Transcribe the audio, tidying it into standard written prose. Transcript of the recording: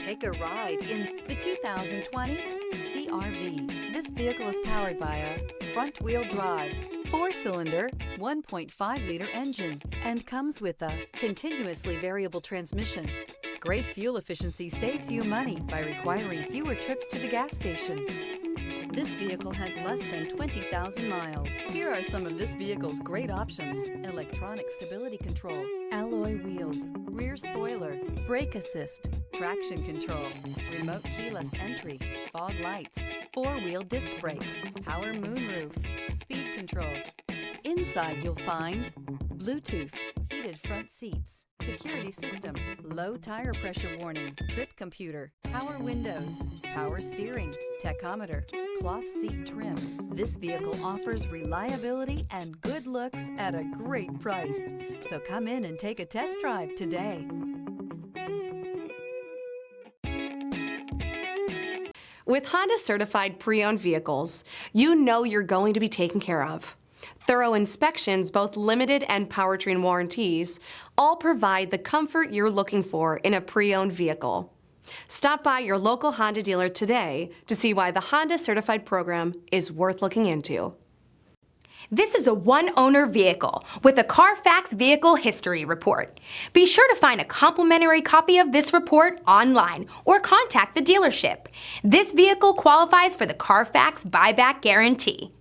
Take a ride in the 2020 CR-V. This vehicle is powered by a front-wheel drive, 4-cylinder, 1.5-liter engine, and comes with a continuously variable transmission. Great fuel efficiency saves you money by requiring fewer trips to the gas station. This vehicle has less than 20,000 miles. Here are some of this vehicle's great options: electronic stability control, alloy wheels, rear spoiler, brake assist, traction control, remote keyless entry, fog lights, 4-wheel disc brakes, power moonroof, speed control. Inside you'll find Bluetooth, heated front seats, security system, low tire pressure warning, trip computer, power windows, power steering, tachometer, cloth seat trim. This vehicle offers reliability and good looks at a great price. So come in and take a test drive today. With Honda Certified Pre-Owned Vehicles, you know you're going to be taken care of. Thorough inspections, both limited and powertrain warranties, all provide the comfort you're looking for in a pre-owned vehicle. Stop by your local Honda dealer today to see why the Honda Certified program is worth looking into. This is a one-owner vehicle with a CARFAX Vehicle History Report. Be sure to find a complimentary copy of this report online or contact the dealership. This vehicle qualifies for the CARFAX Buyback Guarantee.